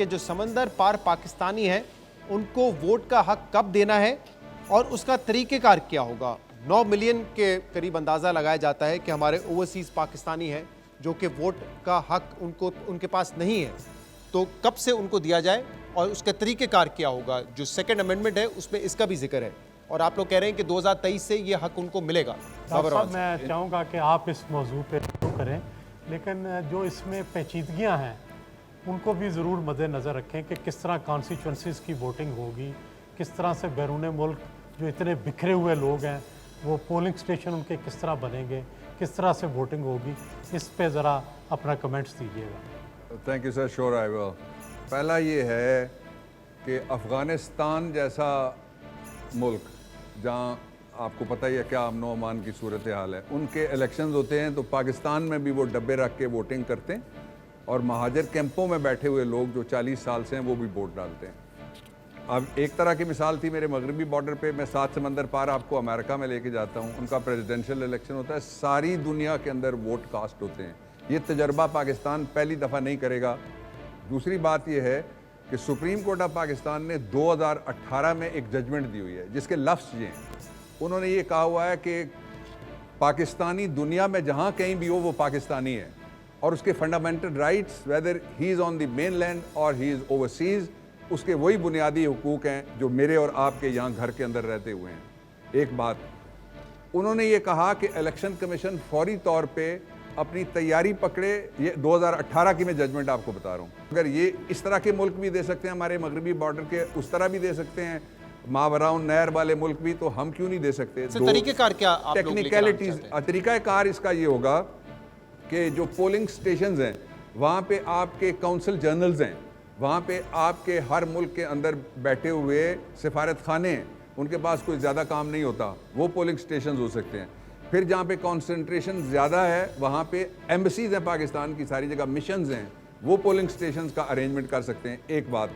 کہ جو سمندر پار پاکستانی ہیں ان کو ووٹ کا حق کب دینا ہے اور اس کا طریقہ کار کیا ہوگا۔ 9 ملین کے قریب اندازہ لگایا جاتا ہے کہ ہمارے اوورسیز پاکستانی ہیں جو کہ ووٹ کا حق ان کے پاس نہیں ہے، تو کب سے ان کو دیا جائے اور اس کا طریقہ کار کیا ہوگا۔ جو سیکنڈ امینڈمنٹ ہے اس میں اس کا بھی ذکر ہے اور آپ لوگ کہہ رہے ہیں کہ 2023 سے یہ حق ان کو ملے گا۔ صاحب میں چاہوں گا کہ آپ اس موضوع پہ شروع کریں، لیکن جو اس میں پیچیدگیاں ہیں ان کو بھی ضرور مد نظر رکھیں کہ کس طرح کانسٹیچوئنسیز کی ووٹنگ ہوگی، کس طرح سے بیرون ملک جو اتنے بکھرے ہوئے لوگ ہیں وہ پولنگ سٹیشن ان کے کس طرح بنیں گے، کس طرح سے ووٹنگ ہوگی، اس پہ ذرا اپنا کمنٹس دیجیے گا۔ تھینک یو سر، شور آئی ول۔ پہلا یہ ہے کہ افغانستان جیسا ملک جہاں آپ کو پتہ ہی ہے کیا امن و امان کی صورتحال ہے، ان کے الیکشنز ہوتے ہیں تو پاکستان میں بھی وہ ڈبے رکھ کے ووٹنگ کرتے ہیں اور مہاجر کیمپوں میں بیٹھے ہوئے لوگ جو 40 سال سے ہیں وہ بھی ووٹ ڈالتے ہیں۔ اب ایک طرح کی مثال تھی میرے مغربی بارڈر پہ، میں 7 سمندر پار آپ کو امریکہ میں لے کے جاتا ہوں، ان کا پریزیڈنشل الیکشن ہوتا ہے، ساری دنیا کے اندر ووٹ کاسٹ ہوتے ہیں۔ یہ تجربہ پاکستان پہلی دفعہ نہیں کرے گا۔ دوسری بات یہ ہے کہ سپریم کورٹ آف پاکستان نے 2018 میں ایک ججمنٹ دی ہوئی ہے جس کے لفظ یہ ہیں، انہوں نے یہ کہا ہوا ہے کہ پاکستانی دنیا میں جہاں کہیں بھی ہو وہ پاکستانی ہے اور اس کے fundamental rights whether he is on the mainland اور ہی از اوورسیز، اس کے وہی بنیادی حقوق ہیں جو میرے اور آپ کے یہاں گھر کے اندر رہتے ہوئے ہیں۔ ایک بات انہوں نے یہ کہا کہ الیکشن کمیشن فوری طور پہ اپنی تیاری پکڑے، یہ 2018 کی میں ججمنٹ آپ کو بتا رہا ہوں۔ اگر یہ اس طرح کے ملک بھی دے سکتے ہیں ہمارے مغربی بارڈر کے، اس طرح بھی دے سکتے ہیں ماوراء نہر والے ملک بھی، تو ہم کیوں نہیں دے سکتے؟ طریقہ کار کیا آپ لوگ ٹیکنیکلٹیز، طریقہ کار اس کا یہ ہوگا کہ جو پولنگ سٹیشنز ہیں وہاں پہ آپ کے کونسل جنرلز ہیں، وہاں پہ آپ کے ہر ملک کے اندر بیٹھے ہوئے سفارت خانے ہیں، ان کے پاس کوئی زیادہ کام نہیں ہوتا، وہ پولنگ سٹیشنز ہو سکتے ہیں۔ پھر جہاں پہ کانسنٹریشن زیادہ ہے وہاں پہ ایمبیسیز ہیں پاکستان کی ساری جگہ، مشنز ہیں، وہ پولنگ سٹیشنز کا ارینجمنٹ کر سکتے ہیں۔ ایک بات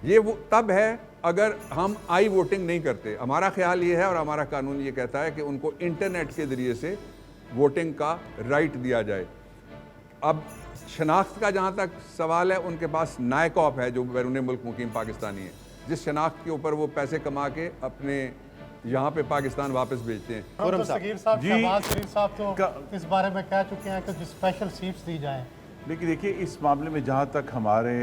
یہ وہ تب ہے اگر ہم آئی ووٹنگ نہیں کرتے۔ ہمارا خیال یہ ہے اور ہمارا قانون یہ کہتا ہے کہ ان کو انٹرنیٹ کے ذریعے سے ووٹنگ کا رائٹ دیا جائے۔ اب شناخت کا جہاں تک سوال ہے، ان کے پاس نائکاپ ہے جو بیرون ملک مقیم پاکستانی ہیں، جس شناخت کے اوپر وہ پیسے کما کے اپنے یہاں پہ پاکستان واپس بھیجتے ہیں۔ صغیر صاحب، شہباز شریف صاحب تو اس بارے میں کہہ چکے ہیں کہ جو اسپیشل سیٹس دی جائیں۔ لیکن دیکھیے اس معاملے میں جہاں تک ہمارے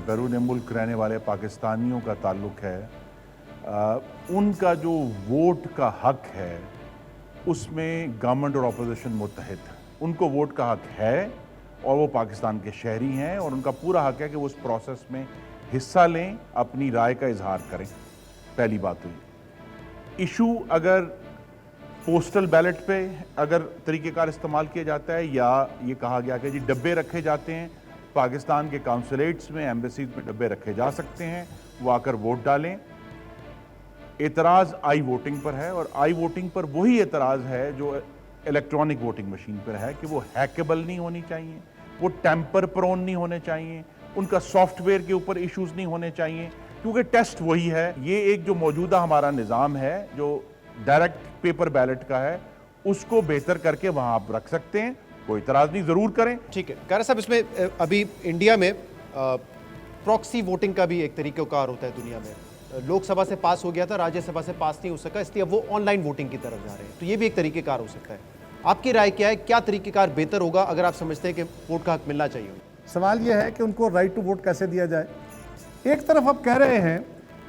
بیرون ملک رہنے والے پاکستانیوں کا تعلق ہے، ان کا جو ووٹ کا حق ہے اس میں گورنمنٹ اور اپوزیشن متحد، ان کو ووٹ کا حق ہے اور وہ پاکستان کے شہری ہیں اور ان کا پورا حق ہے کہ وہ اس پروسیس میں حصہ لیں، اپنی رائے کا اظہار کریں۔ پہلی بات ہوئی ایشو اگر پوسٹل بیلٹ پہ اگر طریقہ کار استعمال کیا جاتا ہے یا یہ کہا گیا کہ جی ڈبے رکھے جاتے ہیں، پاکستان کے کانسولیٹس میں، ایمبیسیز میں ڈبے رکھے جا سکتے ہیں، وہ آ کر ووٹ ڈالیں۔ اعتراض آئی ووٹنگ پر ہے اور آئی ووٹنگ پر وہی اعتراض ہے جو الیکٹرانک ووٹنگ مشین پر ہے کہ وہ ہیکیبل نہیں ہونی چاہیے، وہ ٹیمپر پرون نہیں ہونے چاہیے، ان کا سافٹ ویئر کے اوپر ایشوز نہیں ہونے چاہیے، کیونکہ ٹیسٹ وہی ہے۔ یہ ایک جو موجودہ ہمارا نظام ہے جو ڈائریکٹ پیپر بیلٹ کا ہے، اس کو بہتر کر کے وہاں آپ رکھ سکتے ہیں، کوئی اعتراض نہیں، ضرور کریں۔ ٹھیک ہے قاری صاحب، اس میں ابھی انڈیا میں پراکسی ووٹنگ کا بھی ایک طریقہ کار ہوتا ہے دنیا میں، لوک سبھا سے پاس ہو گیا تھا، راجیہ سبھا سے پاس نہیں ہو سکا، اس لیے اب وہ آن لائن ووٹنگ کی طرف جا رہے ہیں، تو یہ بھی ایک طریقہ کار ہو سکتا ہے۔ آپ کی رائے کیا ہے، کیا طریقہ کار بہتر ہوگا اگر آپ سمجھتے ہیں کہ ووٹ کا حق ملنا چاہیے؟ سوال یہ ہے کہ ان کو رائٹ ٹو ووٹ کیسے دیا جائے۔ ایک طرف آپ کہہ رہے ہیں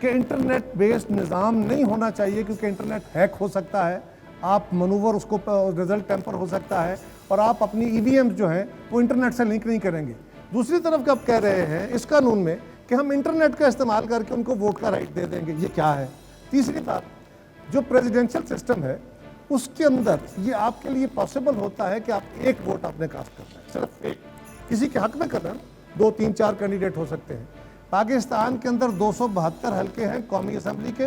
کہ انٹرنیٹ بیسڈ نظام نہیں ہونا چاہیے کیونکہ انٹرنیٹ ہیک ہو سکتا ہے، آپ منور اس کو رزلٹ ٹیمپر ہو سکتا ہے اور آپ اپنی ای وی ایم جو ہیں وہ انٹرنیٹ سے لنک نہیں کریں گے۔ دوسری طرف کہ آپ کہہ رہے ہیں اس قانون میں کہ ہم انٹرنیٹ کا استعمال کر کے ان کو ووٹ کا رائٹ دے دیں گے، یہ کیا ہے؟ تیسری بات، جو پریزیڈنشل سسٹم ہے اس کے اندر یہ آپ کے لیے پاسبل ہوتا ہے کہ آپ ایک ووٹ آپ نے کاسٹ کرنا ہے، صرف ایک، کسی کے حق میں کرنا، 2 3 4 کینڈیڈیٹ ہو سکتے ہیں۔ پاکستان کے اندر 272 حلقے ہیں قومی اسمبلی کے،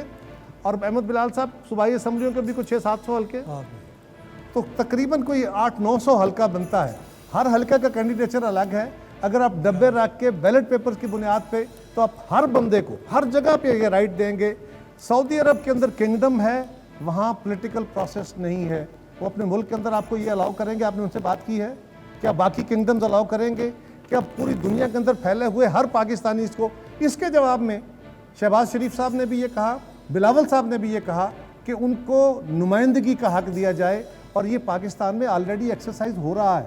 اور احمد بلال صاحب صوبائی اسمبلیوں کے بھی کچھ 600-700 حلقے، تو تقریباً کوئی 800-900 حلقہ بنتا ہے۔ ہر حلقہ کا کینڈیڈیچر الگ ہے۔ اگر آپ ڈبے رکھ کے بیلٹ پیپرز کی بنیاد پہ تو آپ ہر بندے کو ہر جگہ پہ یہ رائٹ دیں گے۔ سعودی عرب کے اندر کنگڈم ہے، وہاں پولیٹیکل پروسیس نہیں ہے، وہ اپنے ملک کے اندر آپ کو یہ الاؤ کریں گے؟ آپ نے ان سے بات کی ہے؟ کیا باقی کنگڈمز الاؤ کریں گے؟ کہ اب پوری دنیا کے اندر پھیلے ہوئے ہر پاکستانی اس کو. اس کے جواب میں شہباز شریف صاحب نے بھی یہ کہا, بلاول صاحب نے بھی یہ کہا کہ ان کو نمائندگی کا حق دیا جائے, اور یہ پاکستان میں آلریڈی ایکسرسائز ہو رہا ہے.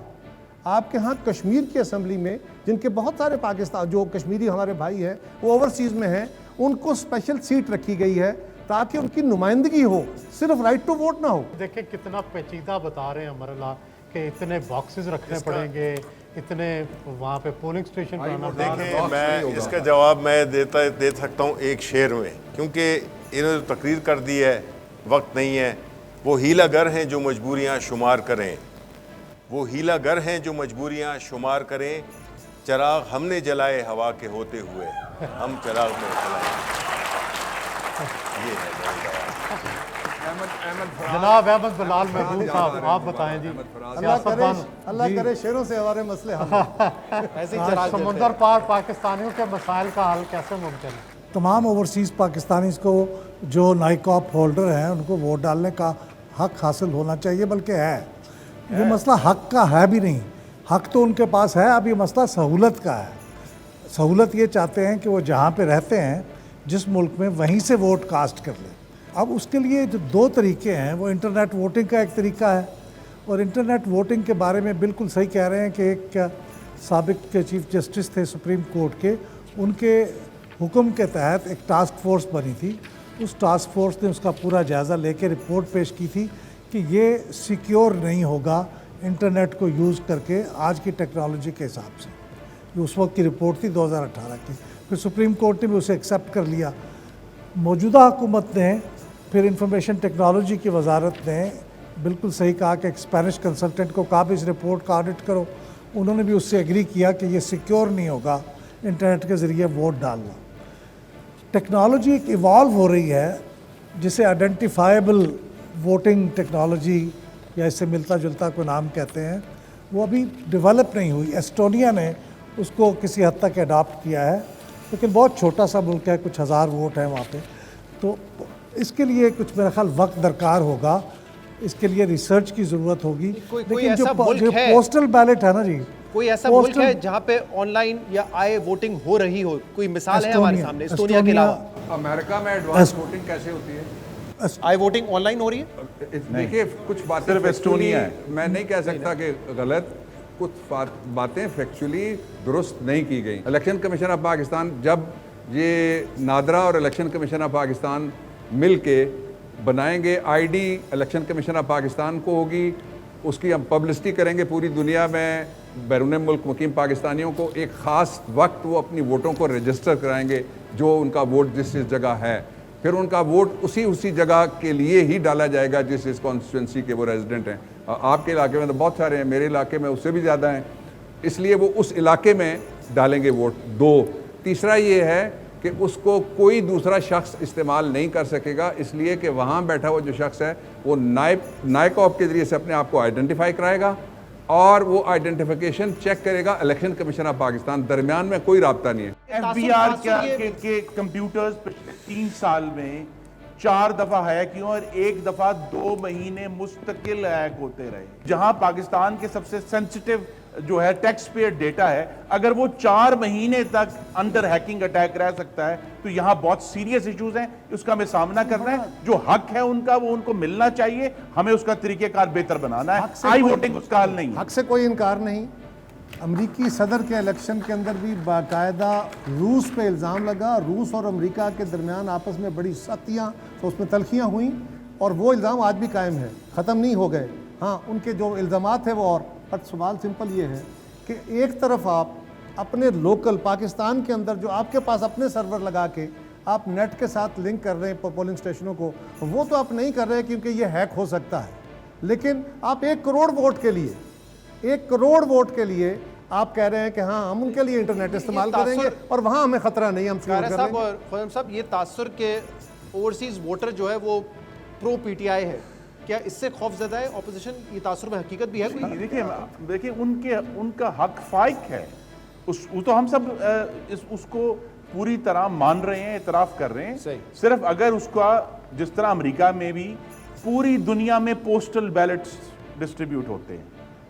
آپ کے ہاں کشمیر کی اسمبلی میں جن کے بہت سارے پاکستان جو کشمیری ہمارے بھائی ہیں وہ اوورسیز میں ہیں, ان کو اسپیشل سیٹ رکھی گئی ہے تاکہ ان کی نمائندگی ہو, صرف رائٹ ٹو ووٹ نہ ہو. دیکھیں کتنا پیچیدہ بتا رہے ہیں امر اللہ کہ اتنے باکسز رکھنے پڑیں گے, اتنے وہاں پہ پولنگ اسٹیشن بنانا. دیکھیں میں اس کا جواب میں دے سکتا ہوں ایک شعر میں, کیونکہ انہوں نے تقریر کر دی ہے, وقت نہیں ہے. وہ ہیلا گر ہیں جو مجبوریاں شمار کریں, وہ ہیلا گر ہیں جو مجبوریاں شمار کریں, چراغ ہم نے جلائے ہوا کے ہوتے ہوئے, ہم چراغ میں جلائیں. یہ ہے جناب احمد بلال محبوب صاحب, آپ بتائیں جی. اللہ کرے شیروں سے ہمارے مسئلے حل ہوں. ایسے ہی چراغ جلتے سمندر پار پاکستانیوں کے مسائل کا حل کیسے ممکن ہے؟ تمام اوورسیز پاکستانیز کو جو نائکاپ ہولڈر ہیں ان کو ووٹ ڈالنے کا حق حاصل ہونا چاہیے, بلکہ ہے. یہ مسئلہ حق کا ہے بھی نہیں, حق تو ان کے پاس ہے, اب یہ مسئلہ سہولت کا ہے. سہولت یہ چاہتے ہیں کہ وہ جہاں پہ رہتے ہیں جس ملک میں وہیں سے ووٹ کاسٹ کر لیں. اب اس کے لیے جو دو طریقے ہیں, وہ انٹرنیٹ ووٹنگ کا ایک طریقہ ہے, اور انٹرنیٹ ووٹنگ کے بارے میں بالکل صحیح کہہ رہے ہیں کہ ایک سابق چیف جسٹس تھے سپریم کورٹ کے, ان کے حکم کے تحت ایک ٹاسک فورس بنی تھی. اس ٹاسک فورس نے اس کا پورا جائزہ لے کے رپورٹ پیش کی تھی کہ یہ سیکیور نہیں ہوگا انٹرنیٹ کو یوز کر کے آج کی ٹیکنالوجی کے حساب سے. یہ اس وقت کی رپورٹ تھی 2018 کی. پھر سپریم کورٹ نے بھی اسے ایکسیپٹ کر لیا. موجودہ حکومت نے پھر انفارمیشن ٹیکنالوجی کی وزارت نے بالکل صحیح کہا کہ ایک اسپینش کنسلٹنٹ کو کہا بھی اس رپورٹ کا آڈٹ کرو. انہوں نے بھی اس سے ایگری کیا کہ یہ سیکیور نہیں ہوگا انٹرنیٹ کے ذریعے ووٹ ڈالنا. ٹیکنالوجی ایک ایوالو ہو رہی ہے جسے آئیڈینٹیفائیبل ووٹنگ ٹیکنالوجی یا اس سے ملتا جلتا کوئی نام کہتے ہیں, وہ ابھی ڈیولپ نہیں ہوئی. ایسٹونیا نے اس کو کسی حد تک اڈاپٹ کیا ہے, لیکن بہت چھوٹا سا ملک ہے, کچھ ہزار ووٹ ہیں وہاں پہ. تو اس کے لیے کچھ میرا خیال وقت درکار ہوگا, اس کے لیے ریسرچ کی ضرورت ہوگی. لیکن جو پوسٹل بیلٹ ہے نا جی, کوئی ایسا ملک ہے جہاں پہ آن لائن یا آئے ووٹنگ ہو رہی ہو؟ کوئی مثال ہے ہمارے سامنے استونیا کے علاوہ؟ امریکہ میں ایڈوانس ووٹنگ کیسے ہوتی ہے؟ آئی ووٹنگ آن لائن ہو رہی ہے؟ دیکھیے کچھ باتیں صرف ایسٹونیا ہے, میں نہیں کہہ سکتا کہ غلط, کچھ باتیں فیکچولی درست نہیں کی گئی. الیکشن کمیشن آف پاکستان, جب یہ نادرا اور الیکشن کمیشن آف پاکستان مل کے بنائیں گے I D, election commission of Pakistan کو ہوگی, اس کی ہم پبلسٹی کریں گے پوری دنیا میں. بیرون ملک مقیم پاکستانیوں کو ایک خاص وقت وہ اپنی ووٹوں کو رجسٹر کرائیں گے, جو ان کا ووٹ جس جگہ ہے. پھر ان کا ووٹ اسی جگہ کے لیے ہی ڈالا جائے گا جس کانسٹیٹوئنسی کے وہ ریزیڈنٹ ہیں. آپ کے علاقے میں تو بہت سارے ہیں, میرے علاقے میں اس سے بھی زیادہ ہیں, اس لیے وہ اس علاقے میں ڈالیں گے ووٹ. دو, تیسرا یہ ہے کہ اس کو کوئی دوسرا شخص استعمال نہیں کر سکے گا, اس لیے کہ وہاں بیٹھا ہوا جو شخص ہے وہ نائکاپ کے ذریعے سے اپنے آپ کو آئیڈینٹیفائی کرائے گا, اور وہ آئیڈینٹیفیکیشن چیک کرے گا الیکشن کمیشن آف پاکستان. درمیان میں کوئی رابطہ نہیں ہے. ایف بی آر کے کمپیوٹرز پچھلے 3 سال میں 4 دفعہ ہیک کیوں, اور 1 دفعہ 2 مہینے مستقل ہیک ہوتے رہے. جہاں پاکستان کے سب سے سینسٹیو جو ہے ٹیکس پیئر ڈیٹا ہے, اگر وہ 4 مہینے تک انڈر ہیکنگ اٹیک رہ سکتا ہے تو یہاں بہت سیریس ایشوز ہیں, اس کا ہمیں سامنا کرنا ہے. جو حق ہے ان کا وہ ان کو ملنا چاہیے, ہمیں اس کا طریقہ کار بہتر بنانا ہے. آئی ووٹنگ اس کا حل نہیں. حق سے کوئی انکار نہیں. امریکی صدر کے الیکشن کے اندر بھی باقاعدہ روس پہ الزام لگا, روس اور امریکہ کے درمیان آپس میں بڑی سختیاں تو اس میں تلخیاں ہوئیں, اور وہ الزام آج بھی قائم ہے, ختم نہیں ہو گئے. ہاں ان کے جو الزامات ہیں وہ اور, پر سوال سمپل یہ ہے کہ ایک طرف آپ اپنے لوکل پاکستان کے اندر جو آپ کے پاس اپنے سرور لگا کے آپ نیٹ کے ساتھ لنک کر رہے ہیں پولنگ اسٹیشنوں کو, وہ تو آپ نہیں کر رہے کیونکہ یہ ہیک ہو سکتا ہے. لیکن آپ 1 کروڑ ووٹ کے لیے 1 کروڑ ووٹ کے لیے آپ کہہ رہے ہیں کہ ہاں ہم ان کے لیے انٹرنیٹ استعمال کریں گے اور وہاں ہمیں خطرہ نہیں, ہم سیور کر صاحب اور خزم صاحب, یہ تاثر کے اوورسیز ووٹر جو ہے وہ پرو پی ٹی آئی ہے, کیا اس سے خوف زدہ ہے اپوزیشن؟ یہ تاثر میں حقیقت بھی ہے کوئی؟ دیکھیں ان کا حق فائق ہے, وہ تو ہم سب اس کو پوری طرح مان رہے ہیں, اعتراف کر رہے ہیں. صرف اگر اس کا جس طرح امریکہ میں بھی پوری دنیا میں پوسٹل بیلٹس ڈسٹریبیوٹ ہوتے ہیں,